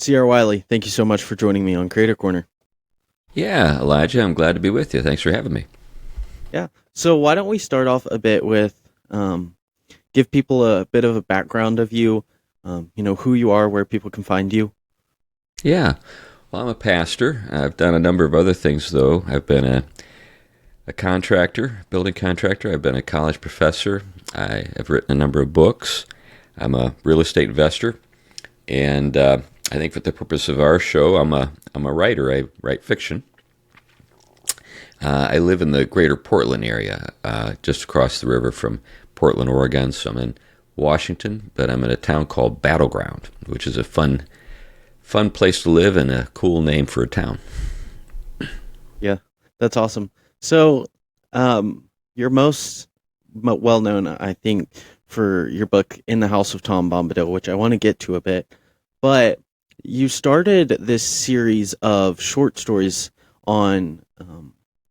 CR Wiley, thank you so much for joining me on Creator Corner. Yeah, Elijah, I'm glad to be with you. Thanks for having me. Yeah. So why don't we start off a bit with give people a bit of a background of you, who you are, where people can find you. Yeah, well, I'm a pastor. I've done a number of other things, though. I've been a contractor, building contractor. I've been a college professor. I have written a number of books. I'm a real estate investor. And I think for the purpose of our show, I'm a writer. I write fiction. I live in the greater Portland area, just across the river from Portland, Oregon. So I'm in Washington, but I'm in a town called Battleground, which is a fun place to live and a cool name for a town. Yeah, that's awesome. So you're most well known, I think, for your book In the House of Tom Bombadil, which I want to get to a bit. But you started this series of short stories on,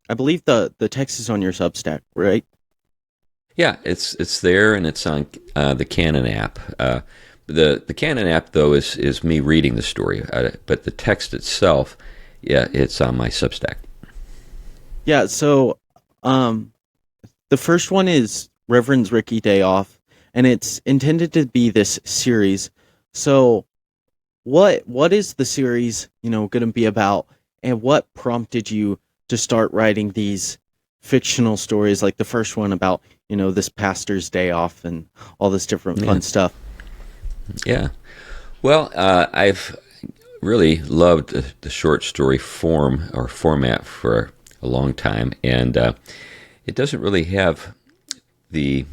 I believe the text is on your Substack, right? Yeah, it's there and it's on the Canon app. The Canon app though is me reading the story, but the text itself, yeah, it's on my Substack. Yeah, so the first one is Reverend Ricky Day Off, and it's intended to be this series. So what is the series, going to be about, and what prompted you to start writing these fictional stories, like the first one about, this pastor's day off and all this different Yeah, fun stuff? yeah. Well, I've really loved the short story form or format for a long time, and it doesn't really have the,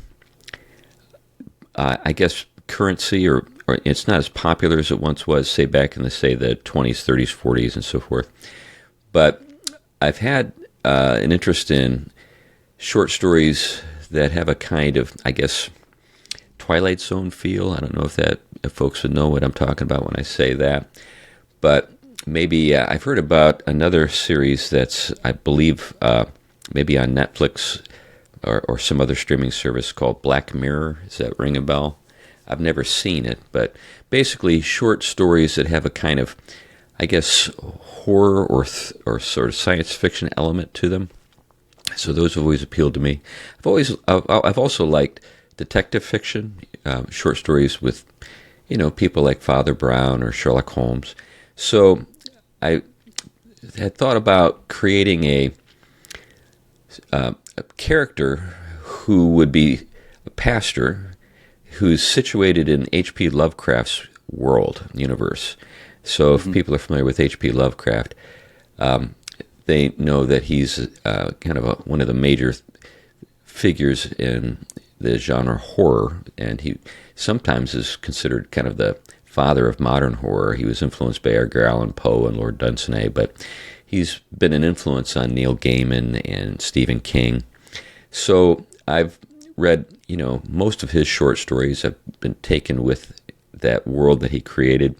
I guess, currency or it's not as popular as it once was, say back in the 20s, 30s, 40s, and so forth. But I've had an interest in short stories that have a kind of, I guess, Twilight Zone feel. I don't know if folks would know what I'm talking about when I say that. But maybe I've heard about another series that's, I believe, maybe on Netflix or some other streaming service called Black Mirror. Does that ring a bell? I've never seen it, but basically short stories that have a kind of, I guess, horror or sort of science fiction element to them. So those have always appealed to me. I've also liked detective fiction, short stories with, people like Father Brown or Sherlock Holmes. So I had thought about creating a character who would be a pastor who's situated in H.P. Lovecraft's world, universe. So if people are familiar with H.P. Lovecraft, they know that he's kind of one of the major figures in the genre horror, and he sometimes is considered kind of the father of modern horror. He was influenced by Edgar Allan Poe and Lord Dunsany, but he's been an influence on Neil Gaiman and Stephen King. So I've read, most of his short stories have been taken with that world that he created,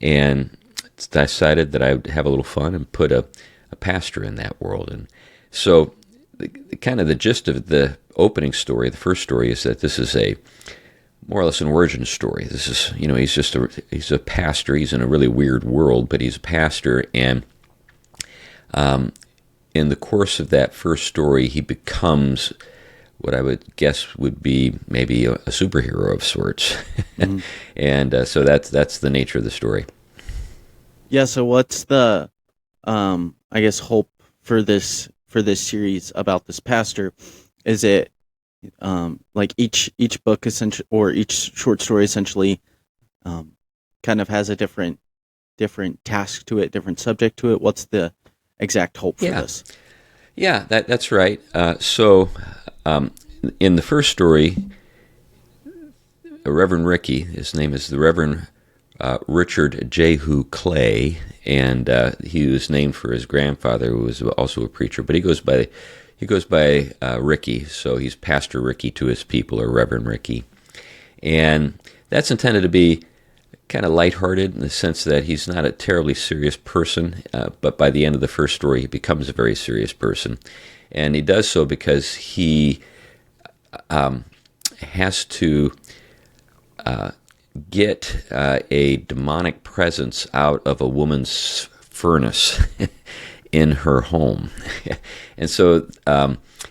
and decided that I would have a little fun and put a pastor in that world. And so kind of the gist of the opening story, the first story, is that this is a more or less an origin story. This is, he's a pastor. He's in a really weird world, but he's a pastor, and in the course of that first story, he becomes what I would guess would be maybe a superhero of sorts. Mm-hmm. And so that's the nature of the story. Yeah, so what's the I guess hope for this series about this pastor? Is it like each book essentially, or each short story essentially, kind of has a different task to it, different subject to it? What's the exact hope for Yeah, this? yeah, that's right. So in the first story, Reverend Ricky, his name is the Reverend Richard Jehu Clay, and he was named for his grandfather, who was also a preacher. But he goes by Ricky, so he's Pastor Ricky to his people, or Reverend Ricky, and that's intended to be kind of lighthearted in the sense that he's not a terribly serious person, but by the end of the first story, he becomes a very serious person, and he does so because he has to get a demonic presence out of a woman's furnace in her home. And so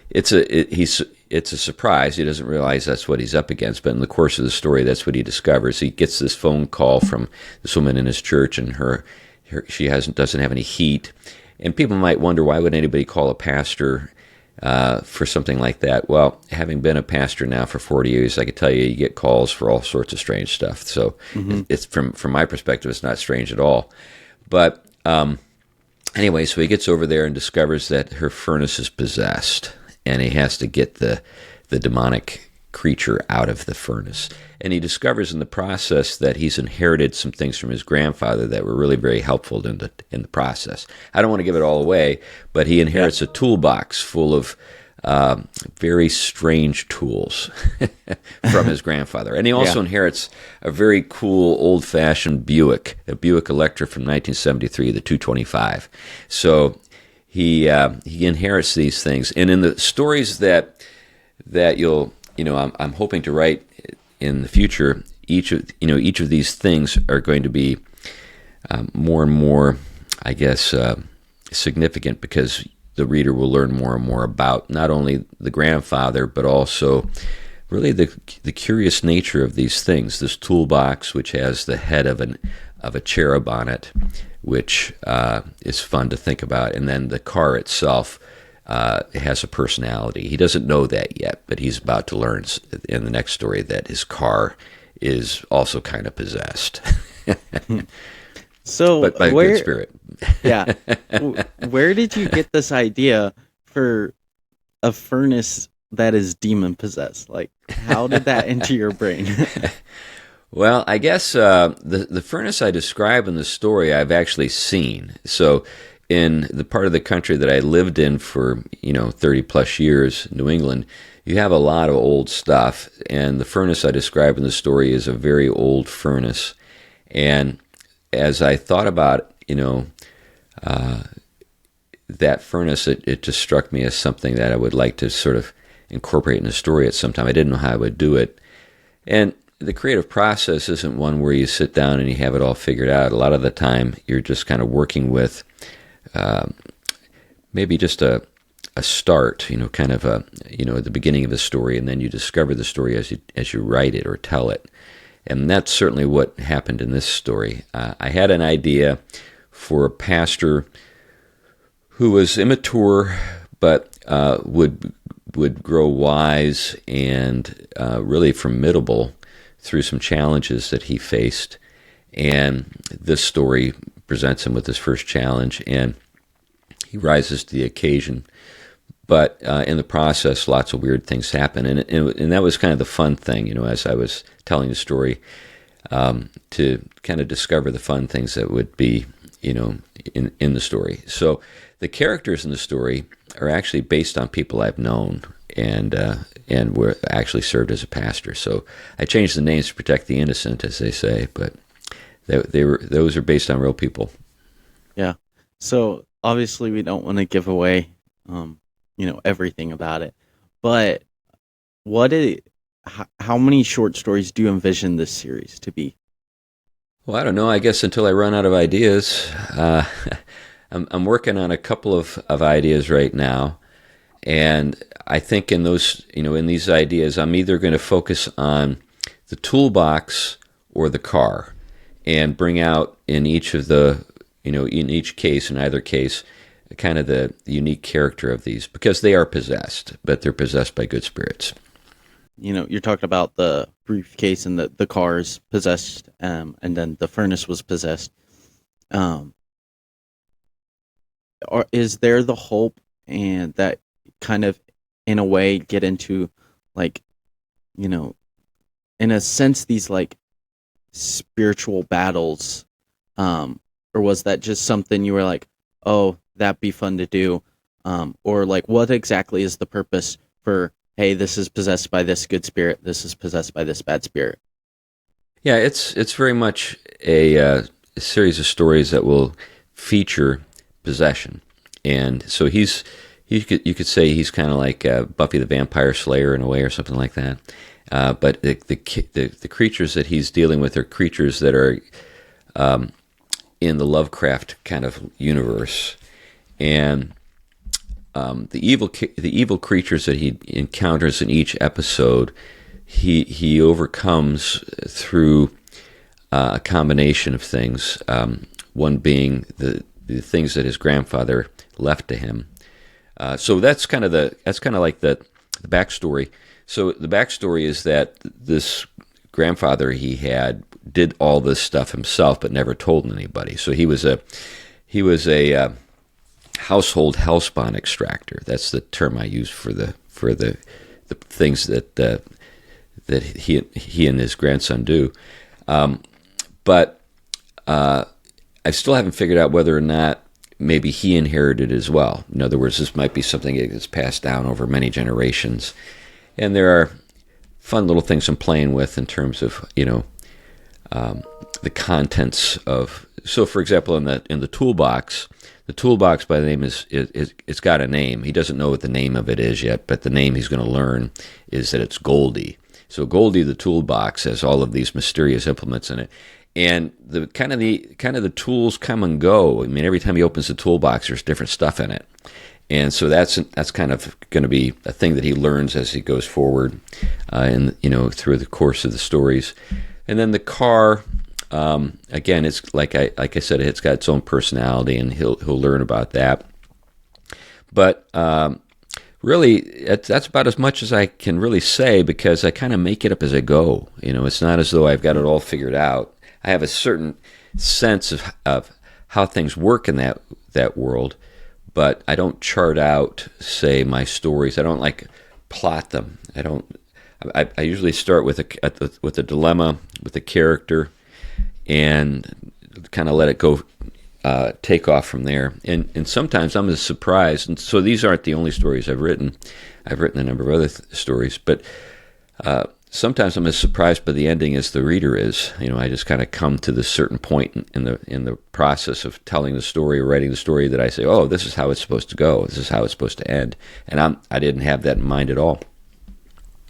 it's a surprise. He doesn't realize that's what he's up against, but in the course of the story, that's what he discovers. He gets this phone call from this woman in his church, and she doesn't have any heat. And people might wonder, why would anybody call a pastor for something like that? Well, having been a pastor now for 40 years, I can tell you get calls for all sorts of strange stuff. So it's from my perspective, it's not strange at all. But anyway, so he gets over there and discovers that her furnace is possessed, and he has to get the demonic creature out of the furnace. And he discovers in the process that he's inherited some things from his grandfather that were really very helpful in the process. I don't want to give it all away, but he inherits a toolbox full of very strange tools from his grandfather. And he also inherits a very cool old-fashioned a Buick Electra from 1973, the 225. So he inherits these things. And in the stories that I'm hoping to write in the future, each of these things are going to be more and more, I guess, significant, because the reader will learn more and more about not only the grandfather, but also really the curious nature of these things. This toolbox, which has the head of a cherub on it, which is fun to think about, and then the car itself has a personality. He doesn't know that yet, but he's about to learn in the next story that his car is also kind of possessed. So, but by a good spirit. Yeah. Where did you get this idea for a furnace that is demon possessed? Like, how did that enter your brain? Well, I guess the furnace I describe in the story I've actually seen. So in the part of the country that I lived in for 30 plus years, New England, you have a lot of old stuff, and the furnace I describe in the story is a very old furnace. And as I thought about that furnace, it just struck me as something that I would like to sort of incorporate in the story at some time. I didn't know how I would do it. And the creative process isn't one where you sit down and you have it all figured out. A lot of the time, you're just kind of working with maybe just a start, kind of at the beginning of the story, and then you discover the story as you write it or tell it. And that's certainly what happened in this story. I had an idea for a pastor who was immature, but would grow wise and really formidable through some challenges that he faced. And this story presents him with his first challenge, and he rises to the occasion. But in the process, lots of weird things happen, and that was kind of the fun thing, as I was telling the story, to kind of discover the fun things that would be, in the story. So the characters in the story are actually based on people I've known and were actually served as a pastor. So I changed the names to protect the innocent, as they say, but those are based on real people. Yeah. So obviously we don't want to give away everything about it, but how many short stories do you envision this series to be? Well, I don't know. I guess until I run out of ideas. I'm working on a couple of ideas right now, and I think in those, in these ideas, I'm either going to focus on the toolbox or the car, and bring out in each of the, in either case, kind of the unique character of these, because they are possessed, but they're possessed by good spirits. You're talking about the briefcase and the cars possessed, and then the furnace was possessed. Or is there the hope and that kind of, in a way, get into, like, in a sense, these like spiritual battles, or was that just something you were like, oh, that'd be fun to do, or like, what exactly is the purpose for, hey, this is possessed by this good spirit, this is possessed by this bad spirit? Yeah, it's very much a series of stories that will feature possession, and so you could say he's kind of like Buffy the Vampire Slayer in a way, or something like that. but the creatures that he's dealing with are creatures that are in the Lovecraft kind of universe, and the evil creatures that he encounters in each episode, he overcomes through a combination of things. One being the things that his grandfather left to him. So that's kind of like the backstory. So the backstory is that this grandfather he had did all this stuff himself, but never told anybody. So he was a household hellspawn extractor. That's the term I use for the things that he and his grandson do. But I still haven't figured out whether or not maybe he inherited it as well. In other words, this might be something that's passed down over many generations. And there are fun little things I'm playing with in terms of, the contents of. So, for example, in the toolbox by the name it's got a name. He doesn't know what the name of it is yet, but the name he's going to learn is that it's Goldie. So Goldie the toolbox has all of these mysterious implements in it. And the kind of the tools come and go. I mean, every time he opens the toolbox, there's different stuff in it, and so that's kind of going to be a thing that he learns as he goes forward, through the course of the stories. And then the car, again, it's like I said, it's got its own personality, and he'll learn about that. But really, that's about as much as I can really say, because I kind of make it up as I go. It's not as though I've got it all figured out. I have a certain sense of how things work in that world, but I don't chart out, say, my stories. I don't plot them. I usually start with a dilemma, with a character, and kind of let it go, take off from there. And sometimes I'm as surprised. And so these aren't the only stories I've written. I've written a number of other stories, but sometimes I'm as surprised by the ending as the reader is. I just kind of come to this certain point in the process of telling the story or writing the story that I say, oh, this is how it's supposed to go. This is how it's supposed to end. And I didn't have that in mind at all.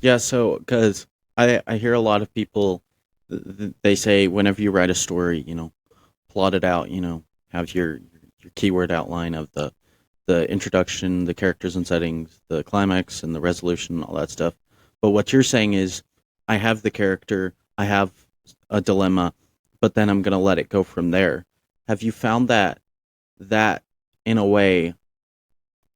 Yeah, so because I hear a lot of people, they say whenever you write a story, plot it out, have your keyword outline of the introduction, the characters and settings, the climax and the resolution, all that stuff. But what you're saying is, I have the character, I have a dilemma, but then I'm going to let it go from there. Have you found that in a way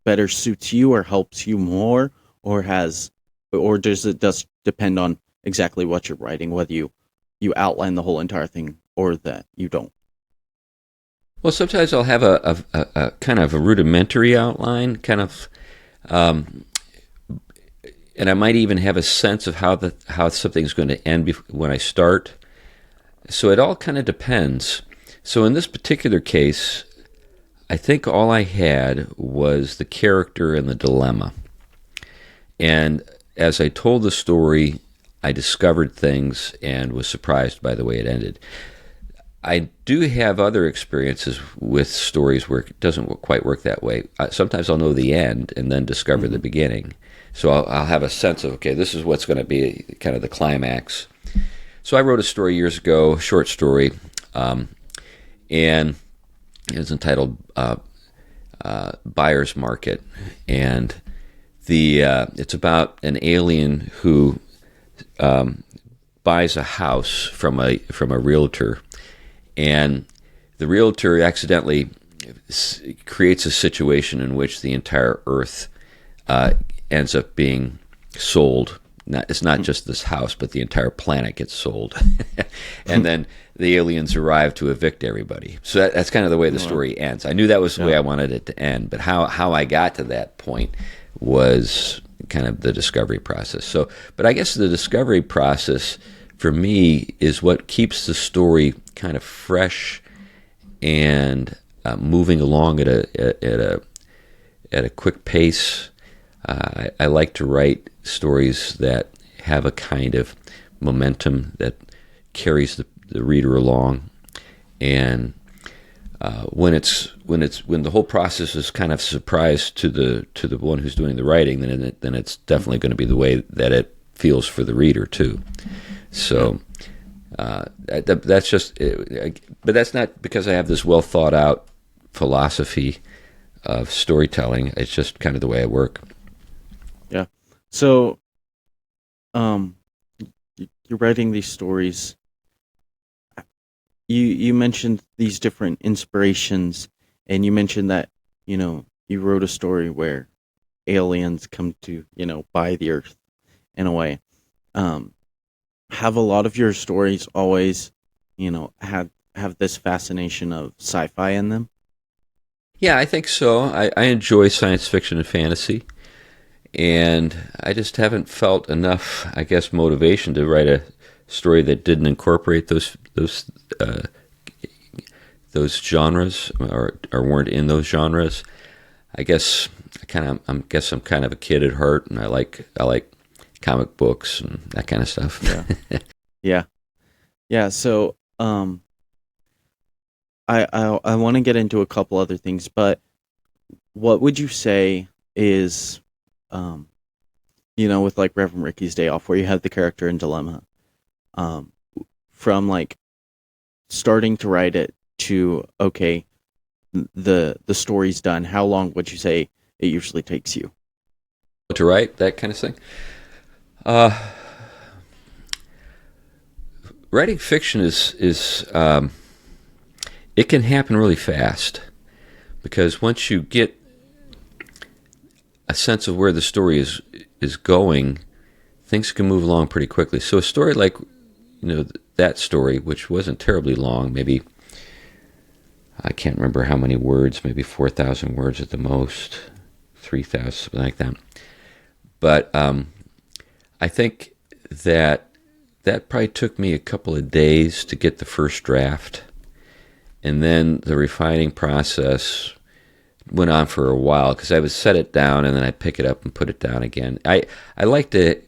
better suits you or helps you more, or does it just depend on exactly what you're writing, whether you outline the whole entire thing or that you don't? Well, sometimes I'll have a kind of a rudimentary outline, kind of, and I might even have a sense of how something's going to end when I start. So it all kind of depends. So in this particular case, I think all I had was the character and the dilemma. And as I told the story, I discovered things and was surprised by the way it ended. I do have other experiences with stories where it doesn't quite work that way. Sometimes I'll know the end and then discover the beginning. So I'll have a sense of, okay, this is what's going to be kind of the climax. So I wrote a story years ago, a short story, and it was entitled Buyer's Market. And it's about an alien who buys a house from a realtor, and the realtor accidentally creates a situation in which the entire Earth ends up being sold. It's not just this house, but the entire planet gets sold. And then the aliens arrive to evict everybody. So that's kind of the way the story ends. I knew that was the way I wanted it to end, but how I got to that point was kind of the discovery process. So, but I guess the discovery process for me is what keeps the story kind of fresh and moving along at a quick pace. I like to write stories that have a kind of momentum that carries the reader along, and when the whole process is kind of surprise to the one who's doing the writing, then it's definitely going to be the way that feels for the reader too. So that's just, but that's not because I have this well thought out philosophy of storytelling. It's just kind of the way I work. Yeah. So, you're writing these stories. You mentioned these different inspirations, and you mentioned that you wrote a story where aliens come to buy the Earth in a way. Have a lot of your stories always have this fascination of sci-fi in them? Yeah, I think so. I enjoy science fiction and fantasy, and I just haven't felt enough, I guess, motivation to write a story that didn't incorporate those genres or weren't in those genres. I guess I'm kind of a kid at heart, and I like comic books and that kind of stuff. Yeah. Yeah. So, I want to get into a couple other things, but what would you say is, with like Reverend Ricky's Day Off, where you have the character in dilemma, from like starting to write it to okay, the story's done. How long would you say it usually takes you to write that kind of thing? Writing fiction is it can happen really fast, because once you get a sense of where the story is going, things can move along pretty quickly. So a story like that story, which wasn't terribly long, maybe I can't remember how many words, maybe 4,000 words at the most, 3,000, something like that. But I think that probably took me a couple of days to get the first draft. And then the refining process went on for a while, because I would set it down and then I'd pick it up and put it down again. I like to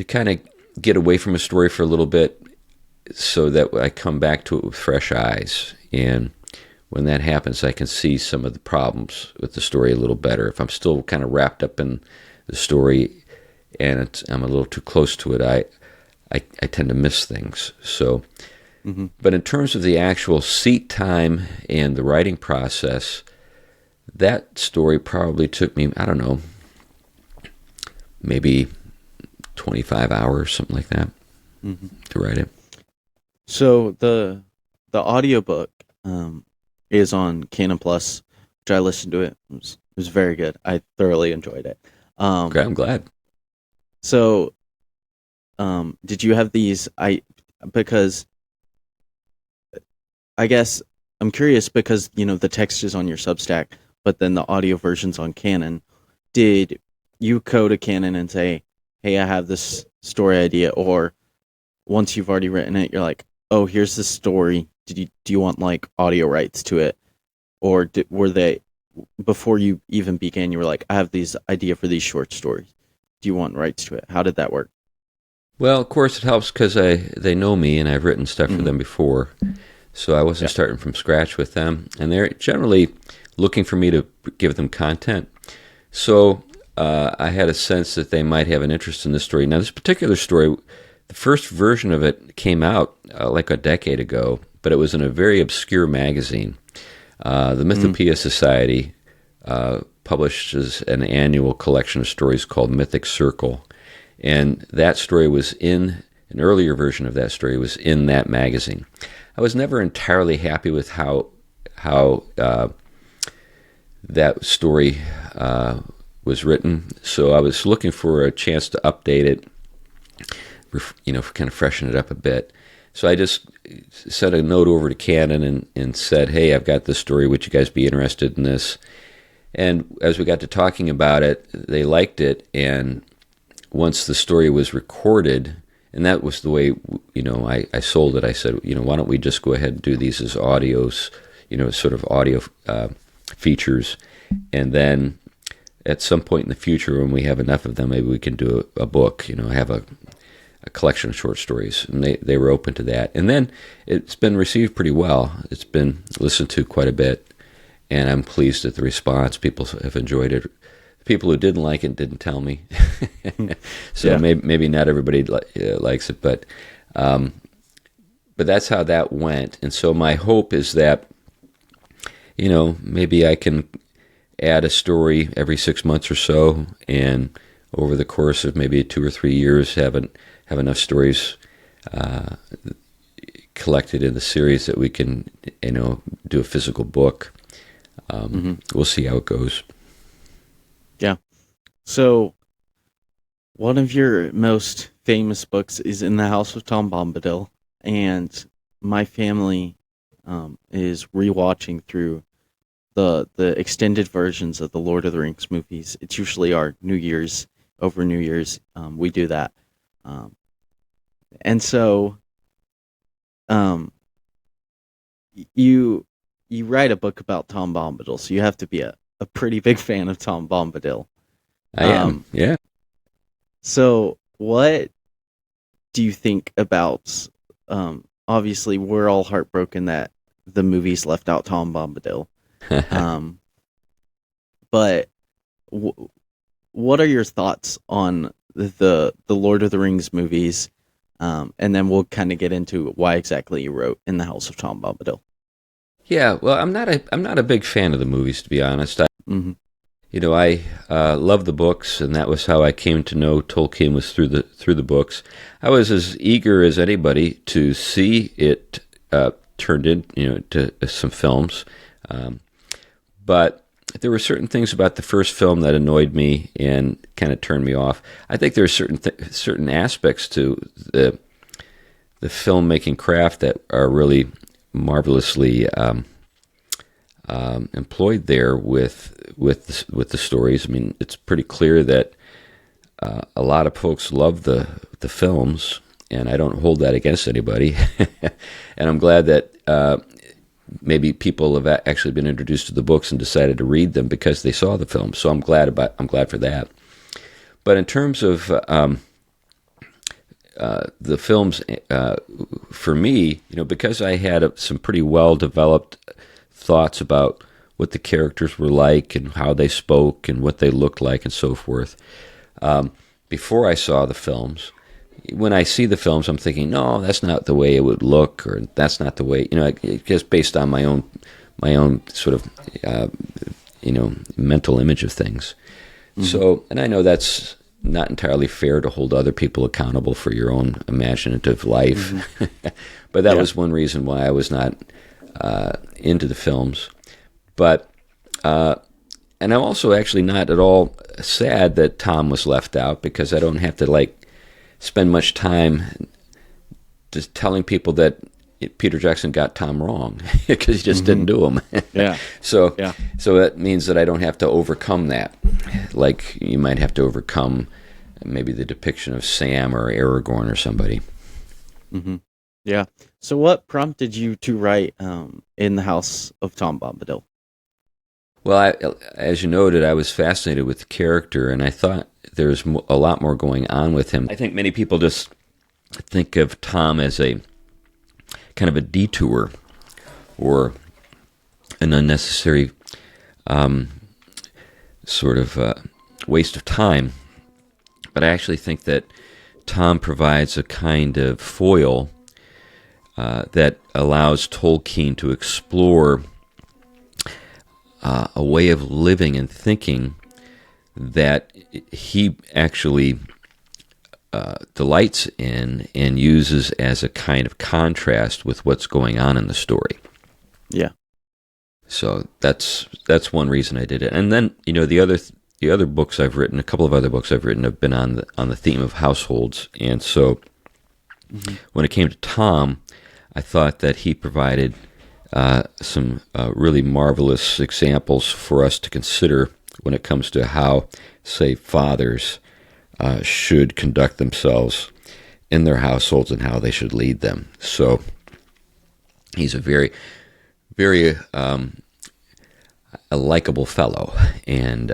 kind of get away from a story for a little bit so that I come back to it with fresh eyes. And when that happens, I can see some of the problems with the story a little better. If I'm still kind of wrapped up in the story and I'm a little too close to it, I tend to miss things. So, but in terms of the actual seat time and the writing process, that story probably took me, I don't know, maybe 25 hours, something like that, to write it. So the audiobook is on Canon Plus, which I listened to it. It was very good. I thoroughly enjoyed it. Okay, I'm glad. So, did you have these? Because I guess I'm curious, because the text is on your Substack, but then the audio version's on Canon. Did you go to Canon and say, "Hey, I have this story idea," or once you've already written it, you're like, "Oh, here's the story. Do you want like audio rights to it?" Or were they, before you even began, you were like, "I have this idea for these short stories. Do you want rights to it?" How did that work? Well, of course, it helps because they know me and I've written stuff for them before. So I wasn't starting from scratch with them. And they're generally looking for me to give them content. So I had a sense that they might have an interest in this story. Now, this particular story, the first version of it came out like a decade ago, but it was in a very obscure magazine. The Mythopoeia Society publishes an annual collection of stories called Mythic Circle. And that story was an earlier version of that story was in that magazine. I was never entirely happy with how that story was written, so I was looking for a chance to update it, kind of freshen it up a bit. So I just sent a note over to Canon and said, "Hey, I've got this story. Would you guys be interested in this?" And as we got to talking about it, they liked it, and once the story was recorded, and that was the way, I sold it. I said, why don't we just go ahead and do these as audios, sort of audio features. And then at some point in the future, when we have enough of them, maybe we can do a book, have a collection of short stories. And they were open to that. And then it's been received pretty well. It's been listened to quite a bit. And I'm pleased at the response. People have enjoyed it people who didn't like it didn't tell me. So Yeah. maybe not everybody likes it, but that's how that went. And so my hope is that, maybe I can add a story every 6 months or so, and over the course of maybe 2 or 3 years, have enough stories collected in the series that we can, do a physical book. We'll see how it goes. Yeah. So one of your most famous books is In the House of Tom Bombadil, and my family is rewatching through the extended versions of the Lord of the Rings movies. It's usually our New Year's over New Year's. We do that, um, and so um, you you write a book about Tom Bombadil, so you have to be a pretty big fan of Tom Bombadil. I am, Um, yeah. so what do you think about? Obviously, we're all heartbroken that the movies left out Tom Bombadil. Um, but w- what are your thoughts on the Lord of the Rings movies? And then we'll kind of get into why exactly you wrote In the House of Tom Bombadil. Yeah, well, I'm not a big fan of the movies, to be honest. Hmm. I love the books, and that was how I came to know Tolkien, was through the books. I was as eager as anybody to see it turned in, to some films, um, but there were certain things about the first film that annoyed me and kind of turned me off. I think there are certain aspects to the filmmaking craft that are really marvelously employed there with the stories. I mean, it's pretty clear that a lot of folks love the films, and I don't hold that against anybody. And I'm glad that maybe people have actually been introduced to the books and decided to read them because they saw the films. So I'm glad for that. But in terms of the films, for me, because I had some pretty well developed thoughts about what the characters were like and how they spoke and what they looked like and so forth. Before I saw the films, when I see the films, I'm thinking, no, that's not the way it would look, or that's not the way, just based on my own sort of, mental image of things. Mm-hmm. So, and I know that's not entirely fair to hold other people accountable for your own imaginative life. Mm-hmm. But that was one reason why I was not into the films. But and I'm also actually not at all sad that Tom was left out, because I don't have to spend much time just telling people that Peter Jackson got Tom wrong because he just didn't do him. So that means that I don't have to overcome that, like you might have to overcome maybe the depiction of Sam or Aragorn or somebody. Mm-hmm. Yeah. So what prompted you to write In the House of Tom Bombadil? Well, as you noted, I was fascinated with the character, and I thought there's a lot more going on with him. I think many people just think of Tom as a kind of a detour or an unnecessary sort of waste of time. But I actually think that Tom provides a kind of foil that allows Tolkien to explore a way of living and thinking that he actually delights in and uses as a kind of contrast with what's going on in the story. Yeah. So that's one reason I did it. And then the other books I've written, a couple of other books I've written, have been on the theme of households. And so when it came to Tom, I thought that he provided some really marvelous examples for us to consider when it comes to how, say, fathers should conduct themselves in their households and how they should lead them. So he's a very, very a likable fellow, and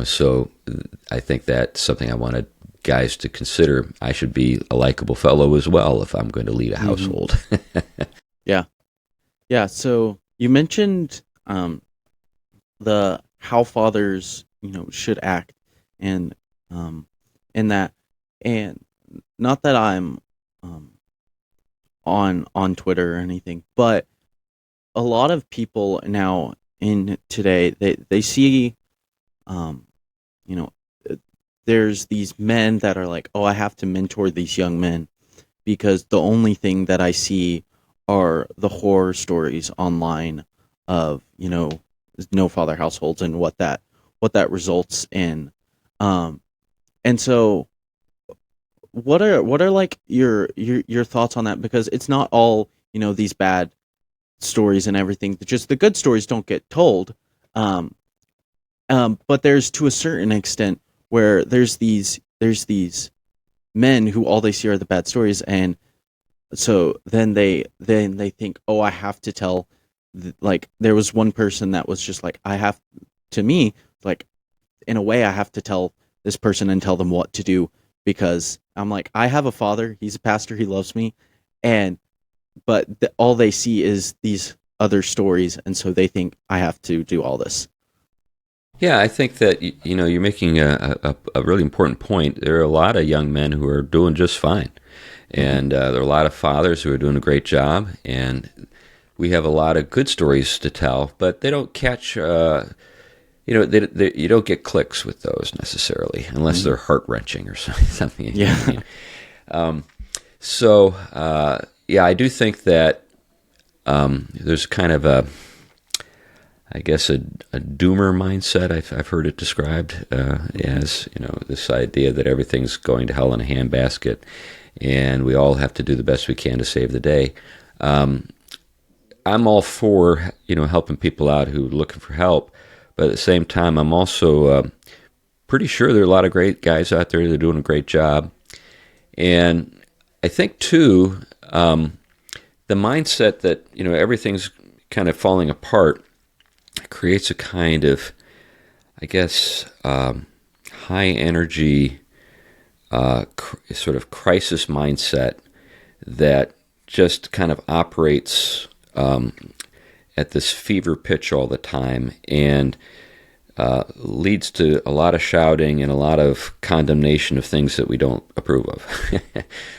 so I think that's something I wanted guys to consider. I should be a likable fellow as well if I'm going to lead a household. Yeah. So you mentioned the how fathers, should act, and in that, and not that I'm um on Twitter or anything, but a lot of people now in today, they see, um you know there's these men that are like, oh, I have to mentor these young men because the only thing that I see are the horror stories online of, no father households and what that results in. Um and so what are like your thoughts on that, because it's not all, these bad stories and everything. Just the good stories don't get told. Um but there's, to a certain extent, where there's these men who all they see are the bad stories, and so then they think, oh, I have to tell. Like, there was one person that was just like, I have to me, like, in a way, I have to tell this person and tell them what to do, because I'm like, I have a father, he's a pastor, he loves me, and but all they see is these other stories, and so they think I have to do all this. Yeah, I think that you're making a really important point. There are a lot of young men who are doing just fine, Hmm. and there are a lot of fathers who are doing a great job, and we have a lot of good stories to tell, but they don't catch. You don't get clicks with those necessarily, unless Hmm. they're heart wrenching or something. You know what I Yeah. mean? So yeah, I do think that there's kind of I guess a doomer mindset. I've heard it described Hmm. as this idea that everything's going to hell in a handbasket, and we all have to do the best we can to save the day. I'm all for helping people out who are looking for help, but at the same time, I'm also pretty sure there are a lot of great guys out there that are doing a great job, and I think too the mindset that everything's kind of falling apart creates a kind of, I guess, high energy, sort of crisis mindset that just kind of operates at this fever pitch all the time, and leads to a lot of shouting and a lot of condemnation of things that we don't approve of.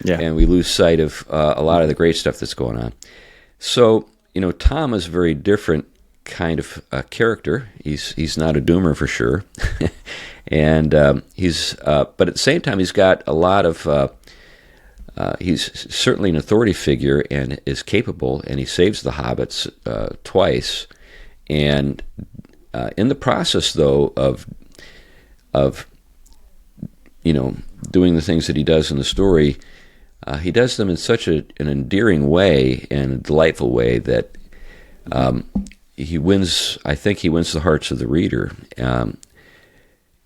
Yeah. And we lose sight of a lot of the great stuff that's going on. So, Tom is a very different kind of character. He's not a doomer for sure, and but at the same time, he's got a lot of. He's certainly an authority figure and is capable, and he saves the hobbits twice. And in the process, though, of doing the things that he does in the story, he does them in such an endearing way and a delightful way that he wins. I think he wins the hearts of the reader, and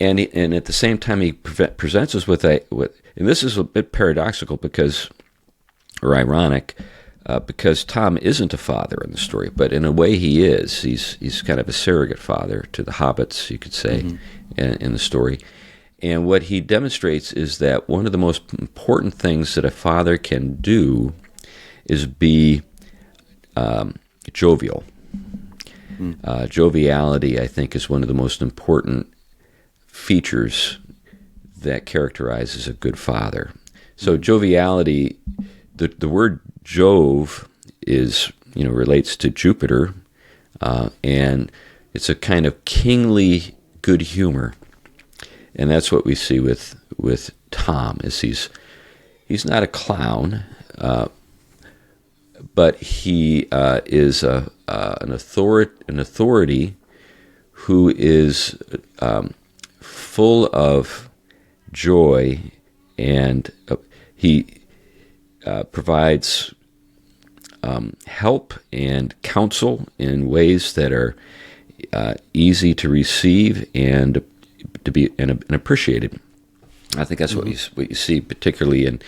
at the same time he presents us with and this is a bit paradoxical or ironic, because Tom isn't a father in the story, but in a way he is. He's kind of a surrogate father to the hobbits, you could say, Hmm. in the story. And what he demonstrates is that one of the most important things that a father can do is be jovial. Joviality, I think, is one of the most important features that characterizes a good father. So Hmm. joviality, the word Jove is relates to Jupiter, and it's a kind of kingly good humor, and that's what we see with Tom. Is he's not a clown, but he is an authority who is full of joy, and he provides help and counsel in ways that are easy to receive and to be and appreciated. I think that's Hmm. what you see, particularly in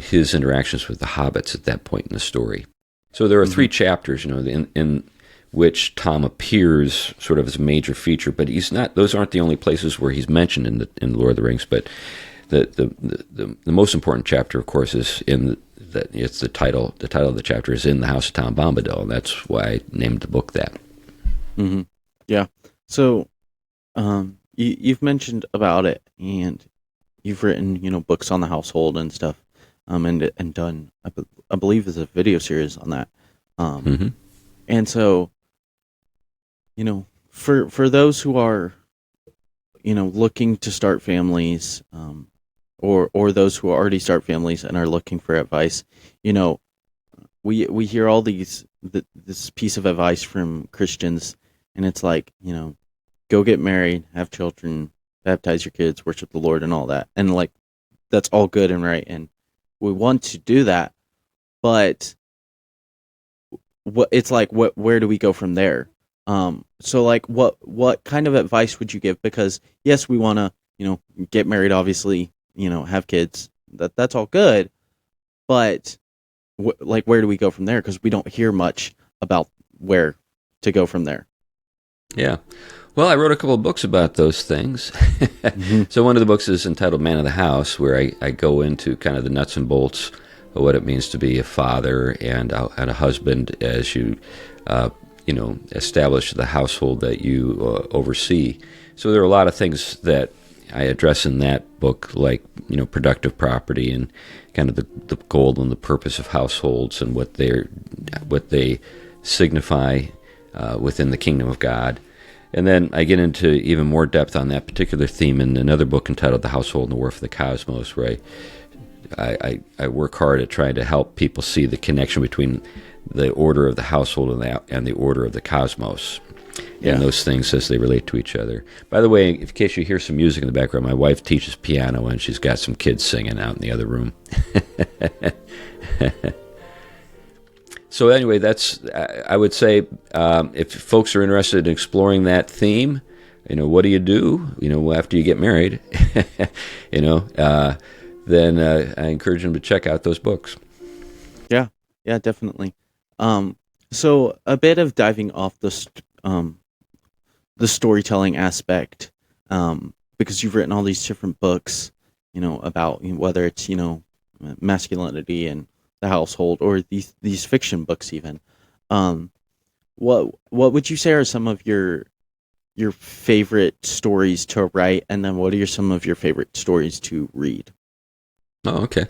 his interactions with the hobbits at that point in the story. So there are Hmm. three chapters, in which Tom appears sort of as a major feature, but he's not. Those aren't the only places where he's mentioned in Lord of the Rings. But the most important chapter, of course, is in that. It's the title. The title of the chapter is in the House of Tom Bombadil, and that's why I named the book that. Hmm. Yeah. So, you've mentioned about it, and you've written, books on the household and stuff, and done, I believe, is a video series on that. Um, Hmm. and so, for those who are, looking to start families, or those who already start families and are looking for advice, you know, we hear all this piece of advice from Christians, and it's like, go get married, have children, baptize your kids, worship the Lord, and all that, and like that's all good and right, and we want to do that, but what it's like, where do we go from there? So like, what kind of advice would you give? Because yes, we want to, get married, obviously, have kids. That's all good, but like, where do we go from there? Because we don't hear much about where to go from there. Yeah. Well, I wrote a couple of books about those things. Hmm. So one of the books is entitled Man of the House, where I go into kind of the nuts and bolts of what it means to be a father and a husband as establish the household that you oversee. So there are a lot of things that I address in that book, like, productive property and kind of the goal and the purpose of households and what they signify within the kingdom of God. And then I get into even more depth on that particular theme in another book entitled The Household and the War for the Cosmos, where I work hard at trying to help people see the connection between the order of the household and the order of the cosmos, and Yeah. those things as they relate to each other. By the way, in case you hear some music in the background, my wife teaches piano, and she's got some kids singing out in the other room. So anyway, that's, I would say, if folks are interested in exploring that theme, what do you do? After you get married, you know, uh, then I encourage them to check out those books. Yeah, yeah, definitely. So a bit of diving off the storytelling aspect, because you've written all these different books, about, whether it's, masculinity and the household, or these fiction books even. Um, what would you say are some of your favorite stories to write, and then what are some of your favorite stories to read? Oh, okay.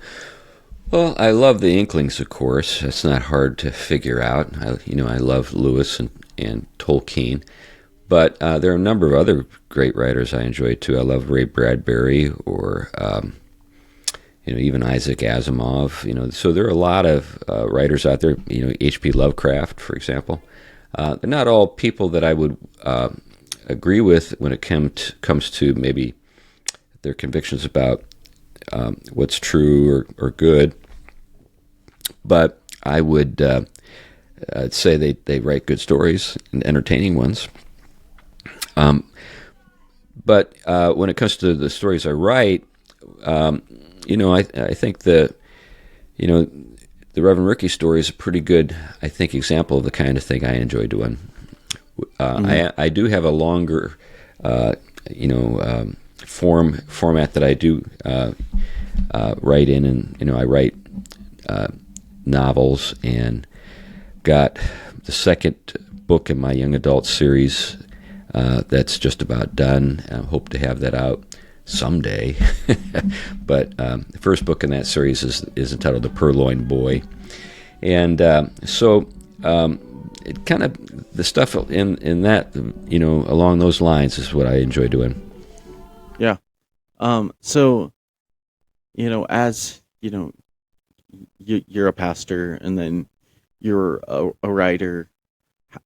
Well, I love the Inklings, of course. It's not hard to figure out. I love Lewis and Tolkien, but there are a number of other great writers I enjoy too. I love Ray Bradbury, or even Isaac Asimov. So there are a lot of writers out there. H.P. Lovecraft, for example. They're not all people that I would agree with when it comes to maybe their convictions about what's true or good, but I would say they write good stories and entertaining ones. Um, but when it comes to the stories I write, I think you know the Reverend Ricky story is a pretty good, I think, example of the kind of thing I enjoy doing. Hmm. I do have a longer, format that I do write in, and I write novels, and got the second book in my young adult series that's just about done. I hope to have that out someday. But the first book in that series is entitled The Purloined Boy, and it kind of, the stuff in that, along those lines is what I enjoy doing. Yeah. So, as you're a pastor, and then you're a writer.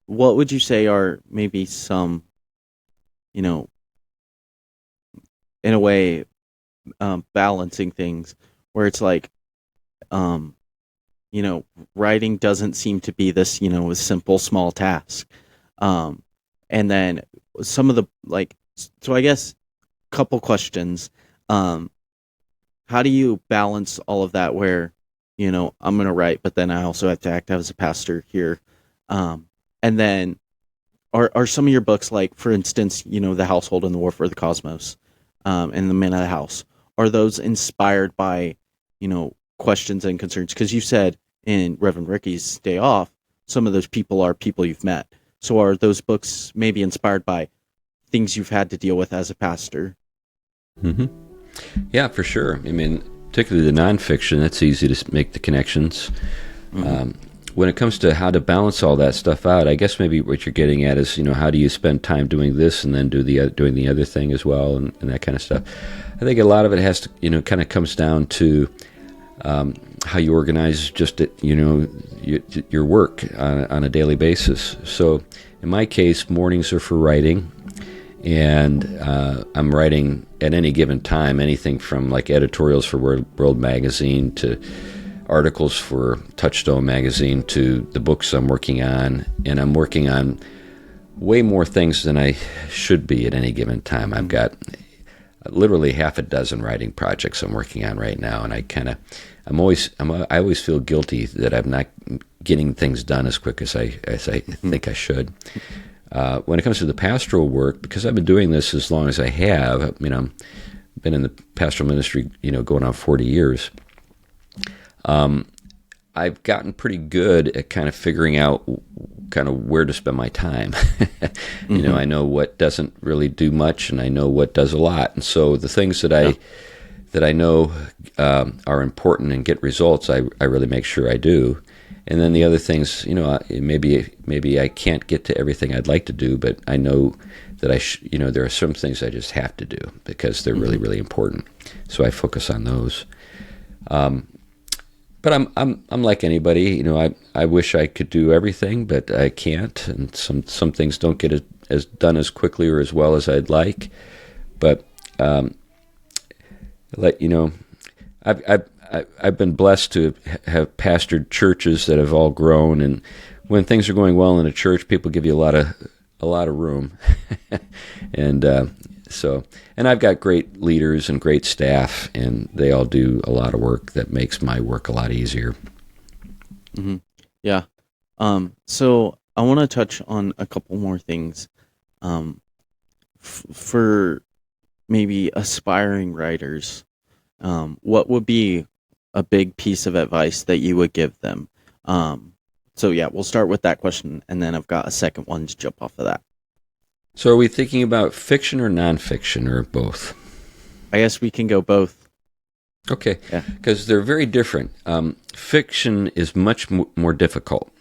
What would you say are maybe some, you know, in a way, balancing things, where it's like, um, you know, writing doesn't seem to be this, a simple small task. Um, and then some of the, like, so I guess, couple questions. Um, how do you balance all of that, where, I'm going to write, but then I also have to act as a pastor here. Um, and then are some of your books, like, for instance, The Household and the War for the Cosmos, and The Man of the House, are those inspired by, questions and concerns? Because you said in Reverend Ricky's Day Off, some of those people are people you've met. So are those books maybe inspired by things you've had to deal with as a pastor. Hmm. Yeah, for sure. I mean, particularly the nonfiction, that's easy to make the connections. When it comes to how to balance all that stuff out, I guess maybe what you're getting at is, how do you spend time doing this and then doing the other thing as well, and that kind of stuff. I think a lot of it has to, kind of comes down to how you organize just your work on a daily basis. So in my case, mornings are for writing, and I'm writing at any given time, anything from like editorials for World Magazine to articles for Touchstone Magazine to the books I'm working on, and I'm working on way more things than I should be at any given time. I've got literally half a dozen writing projects I'm working on right now, and I always feel guilty that I'm not getting things done as quick as I think I should. When it comes to the pastoral work, because I've been doing this as long as I have, I've been in the pastoral ministry, going on 40 years. I've gotten pretty good at kind of figuring out kind of where to spend my time. I know what doesn't really do much, and I know what does a lot. And so the things that I know are important and get results, I really make sure I do. And then the other things, maybe I can't get to everything I'd like to do, but I know that there are some things I just have to do because they're really, really important. So I focus on those. But I'm like anybody, I wish I could do everything, but I can't, and some things don't get as done as quickly or as well as I'd like. But I've been blessed to have pastored churches that have all grown, and when things are going well in a church, people give you a lot of room, and and I've got great leaders and great staff, and they all do a lot of work that makes my work a lot easier. Mm-hmm. Yeah. So I want to touch on a couple more things. For maybe aspiring writers, what would be a big piece of advice that you would give them? So yeah, we'll start with that question, and then I've got a second one to jump off of that. So are we thinking about fiction or nonfiction, or both? I guess we can go both. Okay, because they're very different. Fiction is much more difficult.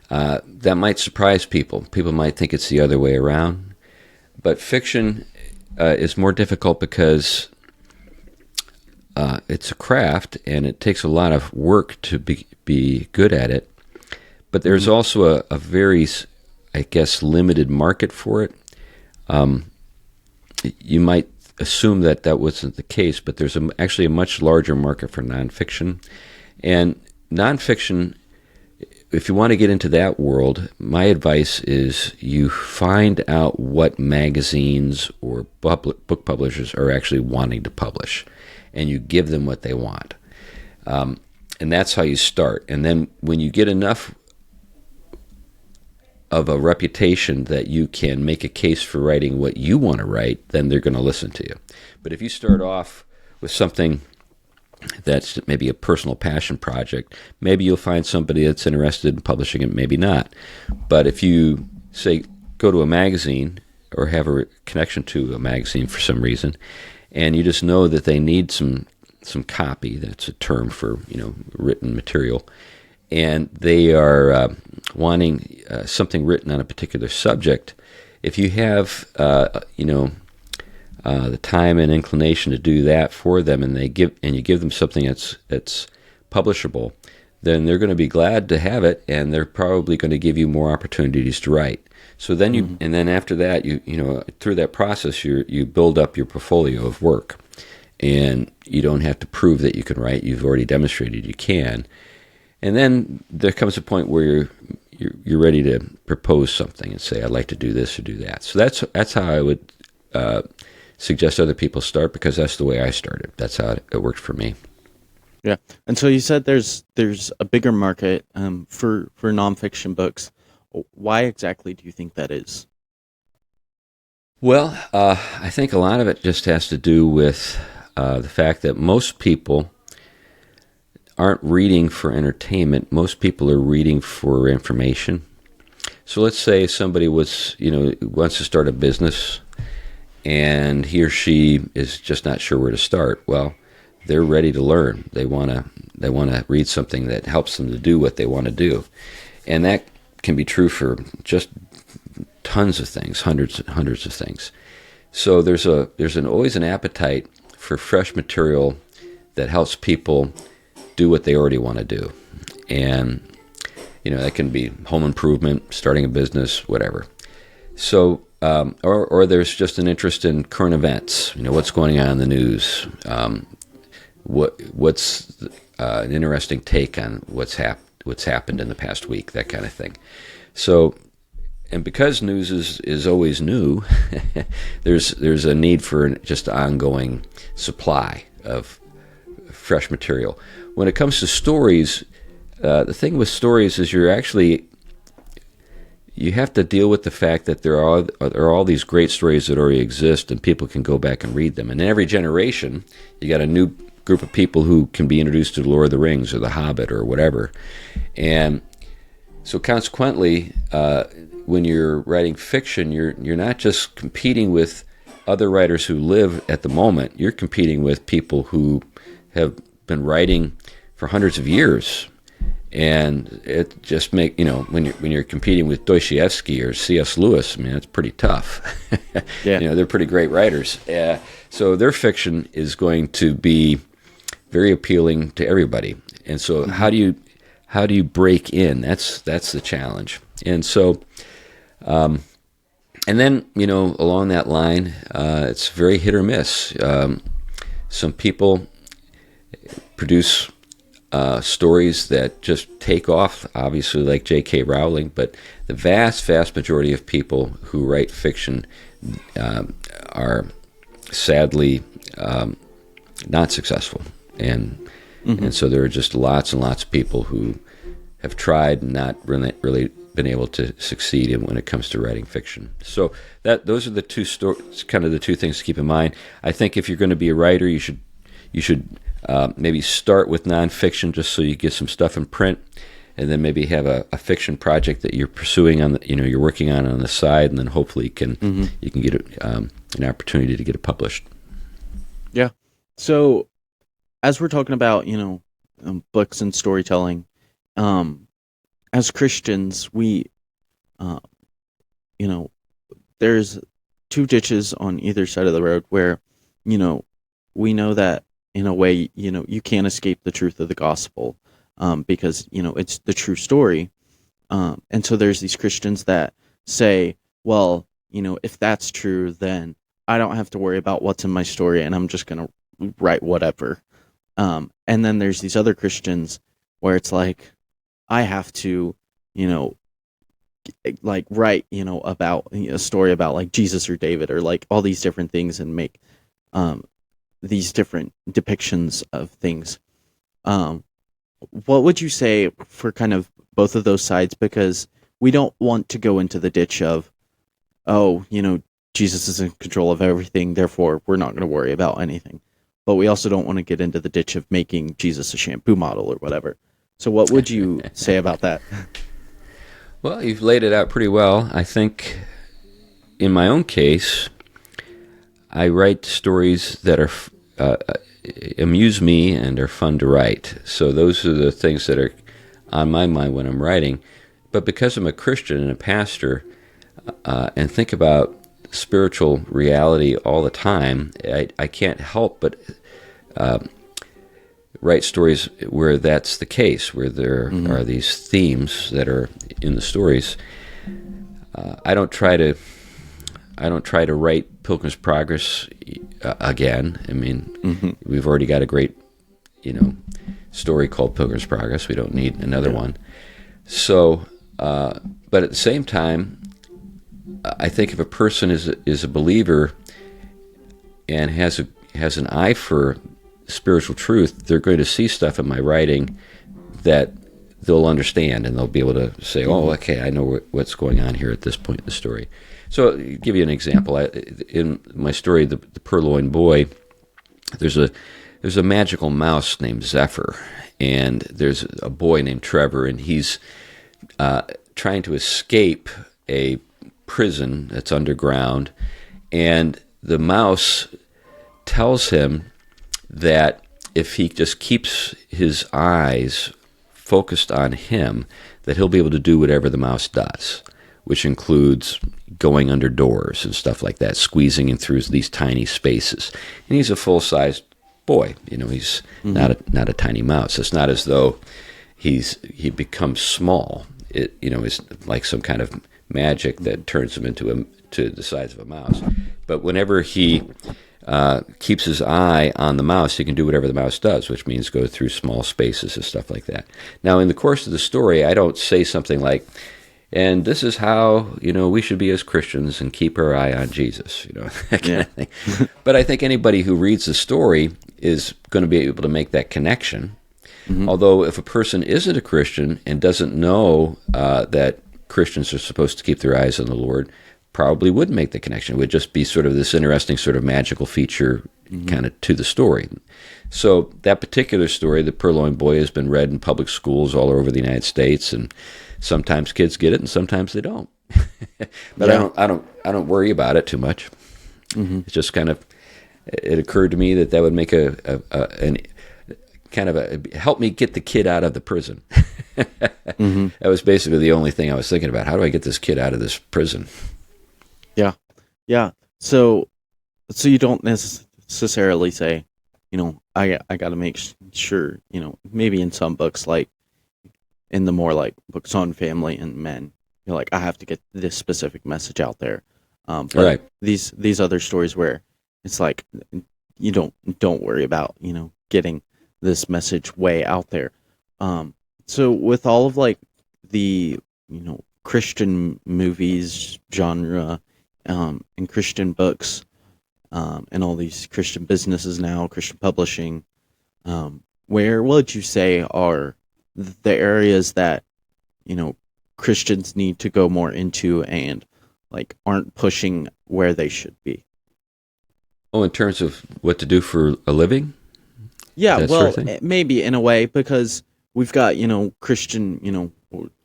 That might surprise people. People might think it's the other way around. But fiction is more difficult because it's a craft, and it takes a lot of work to be good at it. But there's also a very, I guess, limited market for it. You might assume that wasn't the case, but there's actually a much larger market for nonfiction. And nonfiction, if you want to get into that world, my advice is you find out what magazines or book publishers are actually wanting to publish, and you give them what they want. And that's how you start. And then when you get enough of a reputation that you can make a case for writing what you want to write, then they're going to listen to you. But if you start off with something that's maybe a personal passion project, maybe you'll find somebody that's interested in publishing it, maybe not. But if you, say, go to a magazine or have a connection to a magazine for some reason, and you just know that they need some copy, that's a term for, written material, and they are wanting something written on a particular subject, if you have the time and inclination to do that for them, and you give them something that's publishable, then they're going to be glad to have it, and they're probably going to give you more opportunities to write. So then and then after that, through that process, you build up your portfolio of work, and you don't have to prove that you can write. You've already demonstrated you can. And then there comes a point where you're ready to propose something and say, I'd like to do this or do that. So that's how I would suggest other people start, because that's the way I started. That's how it worked for me. Yeah. And so you said there's a bigger market for nonfiction books. Why exactly do you think that is? Well, I think a lot of it just has to do with the fact that most people aren't reading for entertainment. Most people are reading for information. So let's say somebody wants to start a business, and he or she is just not sure where to start. Well, they're ready to learn. They want to read something that helps them to do what they want to do, and that can be true for just tons of things, hundreds of things. So there's always an appetite for fresh material that helps people do what they already want to do, and that can be home improvement, starting a business, whatever. So, or there's just an interest in current events. What's going on in the news. What's an interesting take on what's happened in the past week, that kind of thing. So, and because news is always new, there's a need for just ongoing supply of fresh material. When it comes to stories, the thing with stories is you have to deal with the fact that there are all these great stories that already exist, and people can go back and read them. And in every generation, you got a new group of people who can be introduced to The Lord of the Rings or The Hobbit or whatever. And so consequently, when you're writing fiction, you're not just competing with other writers who live at the moment. You're competing with people who have been writing for hundreds of years. And it just when you're competing with Dostoevsky or C.S. Lewis, I mean, it's pretty tough. Yeah. They're pretty great writers. So their fiction is going to be very appealing to everybody. And so how do you break in? That's the challenge. And so, and then, along that line, it's very hit or miss. Some people produce stories that just take off, obviously, like J.K. Rowling, but the vast majority of people who write fiction are sadly not successful. And so there are just lots and lots of people who have tried and not really been able to succeed in when it comes to writing fiction. So those are the two kind of the two things to keep in mind. I think if you're going to be a writer, you should maybe start with nonfiction just so you get some stuff in print, and then maybe have a fiction project that you're pursuing you're working on the side, and then hopefully you can get an opportunity to get it published. Yeah. So as we're talking about, books and storytelling, as Christians, we, there's two ditches on either side of the road where, we know that in a way, you can't escape the truth of the gospel, because, it's the true story. And so there's these Christians that say, well, if that's true, then I don't have to worry about what's in my story, and I'm just going to write whatever. And then there's these other Christians where it's like, I have to, write, about a story about like Jesus or David or like all these different things, and make these different depictions of things. What would you say for kind of both of those sides? Because we don't want to go into the ditch of, Jesus is in control of everything, therefore we're not going to worry about anything. But we also don't want to get into the ditch of making Jesus a shampoo model or whatever. So what would you say about that? Well, you've laid it out pretty well. I think in my own case, I write stories that are amuse me and are fun to write. So those are the things that are on my mind when I'm writing. But because I'm a Christian and a pastor, and think about spiritual reality all the time, I can't help but write stories where that's the case, where there are these themes that are in the stories. I don't try to write Pilgrim's Progress again. I mean, we've already got a great, story called Pilgrim's Progress. We don't need another one. So, but at the same time, I think if a person is a believer and has an eye for spiritual truth, they're going to see stuff in my writing that they'll understand, and they'll be able to say, "Oh, okay, I know what's going on here at this point in the story." So, I'll give you an example. In my story, the Purloined Boy, there's a magical mouse named Zephyr, and there's a boy named Trevor, and he's trying to escape a prison that's underground, and the mouse tells him that if he just keeps his eyes focused on him, that he'll be able to do whatever the mouse does, which includes going under doors and stuff like that, squeezing in through these tiny spaces. And he's a full-sized boy. He's not a tiny mouse. It's not as though he becomes small. It's like some kind of magic that turns him to the size of a mouse. But whenever he keeps his eye on the mouse, he can do whatever the mouse does, which means go through small spaces and stuff like that. Now, in the course of the story, I don't say something like, and this is how, we should be as Christians and keep our eye on Jesus, that kind of thing. But I think anybody who reads the story is going to be able to make that connection. Although if a person isn't a Christian and doesn't know that Christians are supposed to keep their eyes on the Lord, probably wouldn't make the connection. It would just be sort of this interesting sort of magical feature kind of to the story. So that particular story, The Purloined Boy, has been read in public schools all over the United States, and sometimes kids get it and sometimes they don't. But I don't worry about it too much. It's just kind of, it occurred to me that would make help me get the kid out of the prison. That was basically the only thing I was thinking about. How do I get this kid out of this prison? Yeah. So you don't necessarily say, I got to make sure, maybe in some books, like in the more like books on family and men, you're like, I have to get this specific message out there. But right. These other stories where it's like, you don't worry about, getting this message way out there. So with all of like the, Christian movies genre, and Christian books, and all these Christian businesses now, Christian publishing, where would you say are the areas that, Christians need to go more into and like aren't pushing where they should be? Oh, in terms of what to do for a living? Yeah, well, sort of maybe in a way, because we've got, Christian,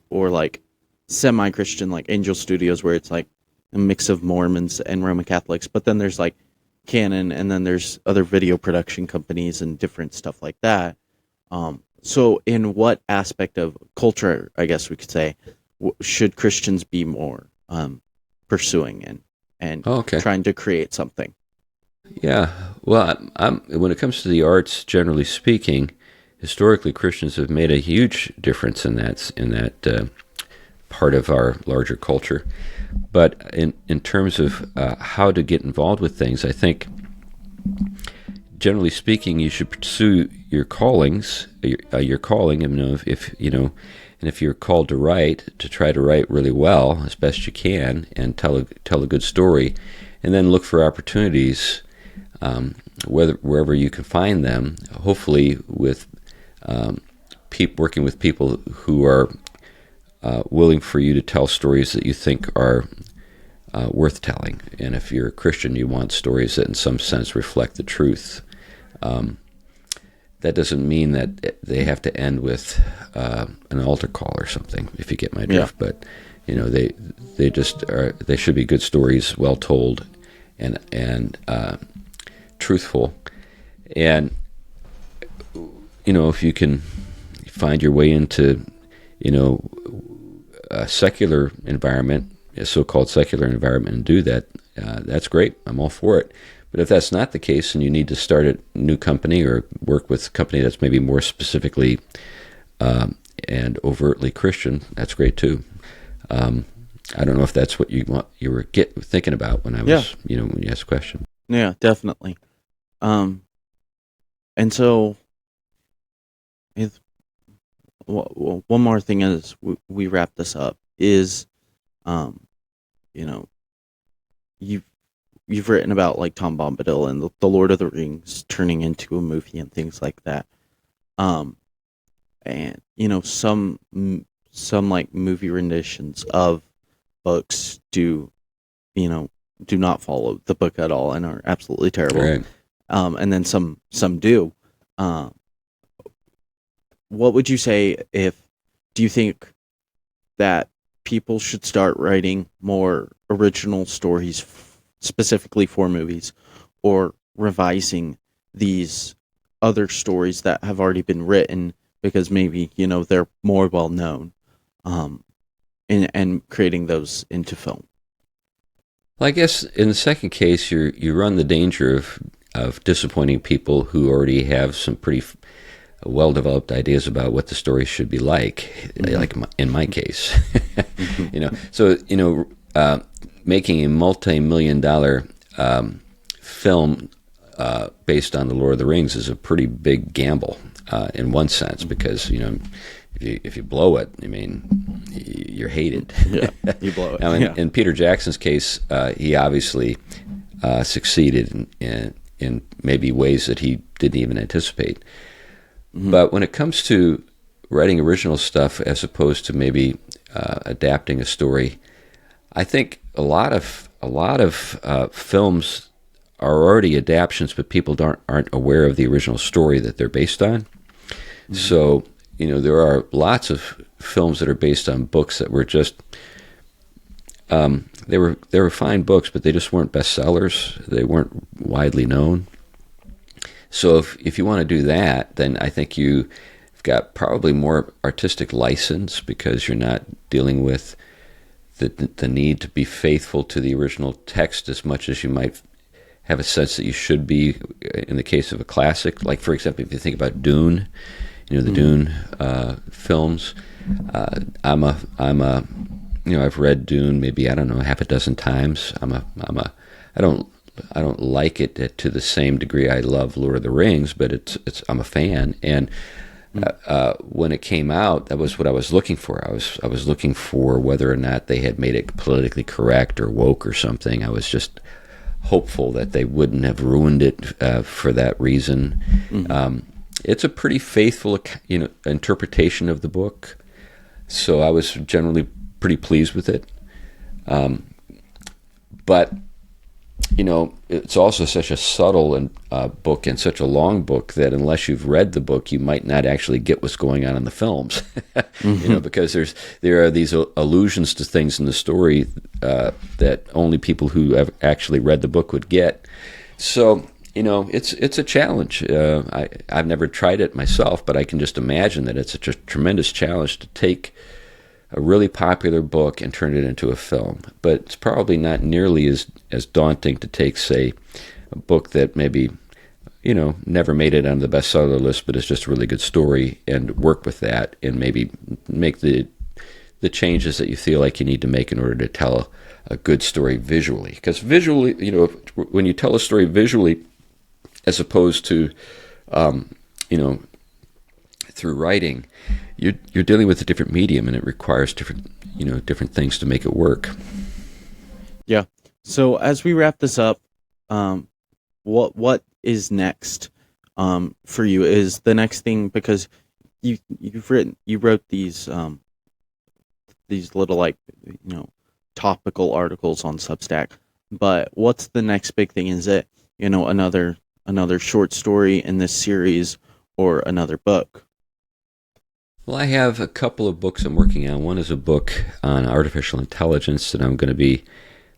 or like semi-Christian, like Angel Studios, where it's like a mix of Mormons and Roman Catholics, but then there's like Canon, and then there's other video production companies and different stuff like that. So in what aspect of culture, I guess we could say, should Christians be more pursuing and trying to create something? Yeah, well, when it comes to the arts, generally speaking, historically Christians have made a huge difference in that part of our larger culture. But in terms of how to get involved with things, I think, generally speaking, you should pursue your callings, your calling. And if you're called to write, to try to write really well as best you can, and tell a good story, and then look for opportunities. Wherever you can find them, hopefully with working with people who are willing for you to tell stories that you think are worth telling. And if you're a Christian, you want stories that in some sense reflect the truth. That doesn't mean that they have to end with an altar call or something, if you get my drift. Yeah. But they just are. They should be good stories, well told, and truthful. And if you can find your way into a secular environment, a so-called secular environment, and do that, that's great. I'm all for it. But if that's not the case, and you need to start a new company or work with a company that's maybe more specifically and overtly Christian, that's great too. I don't know if that's what you were thinking about when I was, when you asked the question. Yeah, definitely. And so, one more thing as we wrap this up is, you've written about like Tom Bombadil and the Lord of the Rings turning into a movie and things like that. And some like movie renditions of books do not follow the book at all and are absolutely terrible. Right. And then some do. What would you say do you think that people should start writing more original stories specifically for movies, or revising these other stories that have already been written because maybe they're more well known, um, and creating those into film. Well, I guess in the second case, you run the danger of disappointing people who already have some pretty well developed ideas about what the story should be like. Mm-hmm. Like in my case, Mm-hmm. So making a multi-million-dollar film based on the Lord of the Rings is a pretty big gamble in one sense, because if you blow it, I mean, you're hated. Yeah, you blow it. Now, Yeah. in Peter Jackson's case, he obviously succeeded in maybe ways that he didn't even anticipate. Mm-hmm. But when it comes to writing original stuff as opposed to maybe adapting a story, I think a lot of films are already adaptions, but people aren't aware of the original story that they're based on. Mm-hmm. So there are lots of films that are based on books that were just they were fine books, but they just weren't bestsellers. They weren't widely known. So if you want to do that, then I think you've got probably more artistic license, because you're not dealing with the need to be faithful to the original text as much as you might have a sense that you should be in the case of a classic. Like, for example, if you think about Dune, the Dune films. I've read Dune maybe, I don't know, half a dozen times. I don't like it to the same degree I love Lord of the Rings, but I'm a fan. And when it came out, that was what I was looking for. I was looking for whether or not they had made it politically correct or woke or something. I was just hopeful that they wouldn't have ruined it for that reason. Mm-hmm. It's a pretty faithful, interpretation of the book, so I was generally pretty pleased with it. But it's also such a subtle book, and such a long book, that unless you've read the book, you might not actually get what's going on in the films. Mm-hmm. Because there are these allusions to things in the story that only people who have actually read the book would get. So it's a challenge. I've never tried it myself, but I can just imagine that it's a tremendous challenge to take a really popular book and turn it into a film. But it's probably not nearly as daunting to take, say, a book that maybe, never made it on the bestseller list, but is just a really good story, and work with that and maybe make the changes that you feel like you need to make in order to tell a good story visually. Because visually, when you tell a story visually, as opposed to, through writing, you're dealing with a different medium, and it requires different things to make it work. Yeah. So as we wrap this up, what is next for you? Is the next thing, because you wrote these little, like, topical articles on Substack, but what's the next big thing? Is it another short story in this series, or another book? Well, I have a couple of books I'm working on. One is a book on artificial intelligence that I'm going to be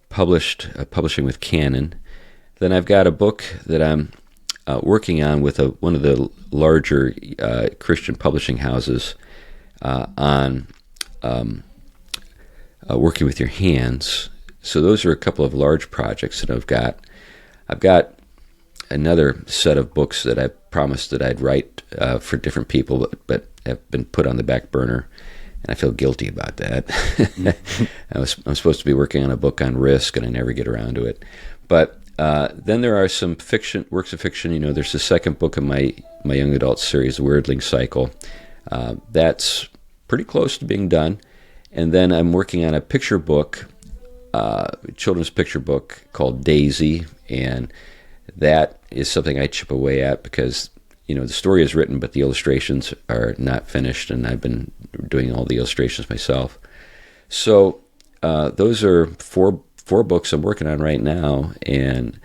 publishing with Canon. Then I've got a book that I'm working on with one of the larger Christian publishing houses on working with your hands. So those are a couple of large projects that I've got. I've got another set of books that I promised that I'd write for different people, but have been put on the back burner, and I feel guilty about that. I'm supposed to be working on a book on risk, and I never get around to it. But then there are some works of fiction. There's the second book of my young adult series, The Weirdling Cycle. That's pretty close to being done. And then I'm working on a picture book, children's picture book called Daisy, and that is something I chip away at, because the story is written, but the illustrations are not finished, and I've been doing all the illustrations myself. So those are four books I'm working on right now, and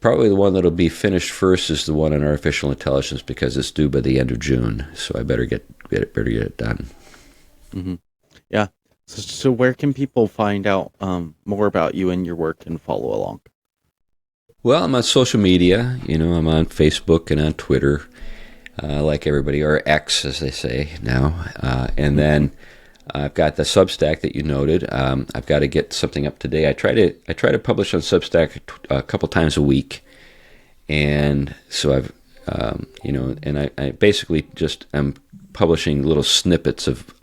probably the one that'll be finished first is the one on artificial intelligence, because it's due by the end of June. So I better get it done. Mm-hmm. Yeah. So where can people find out more about you and your work and follow along? Well, I'm on social media. I'm on Facebook and on Twitter, like everybody, or X, as they say now. And then I've got the Substack that you noted. I've got to get something up today. I try to publish on Substack a couple times a week, and so I basically just am publishing little snippets of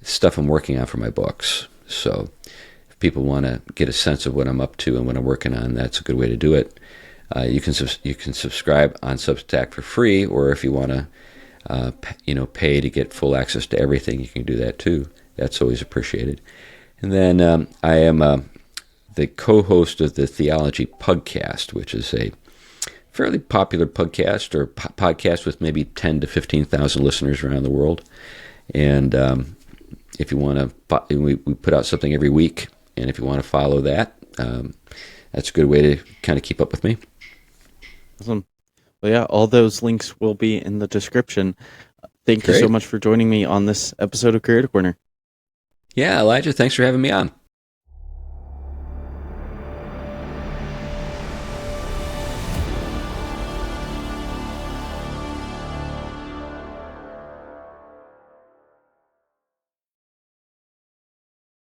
stuff I'm working on for my books. So if people want to get a sense of what I'm up to and what I'm working on, that's a good way to do it. You can subscribe on Substack for free, or if you want to pay to get full access to everything, you can do that too. That's always appreciated. And then I am the co-host of the Theology Podcast, which is a fairly popular podcast, or podcast with maybe 10 to 15,000 listeners around the world. And if you want to, we put out something every week, and if you want to follow that, that's a good way to kind of keep up with me. Awesome. Well, yeah, all those links will be in the description. Thank you so Great. much for joining me on this episode of Creator Corner. Yeah, Elijah, thanks for having me on.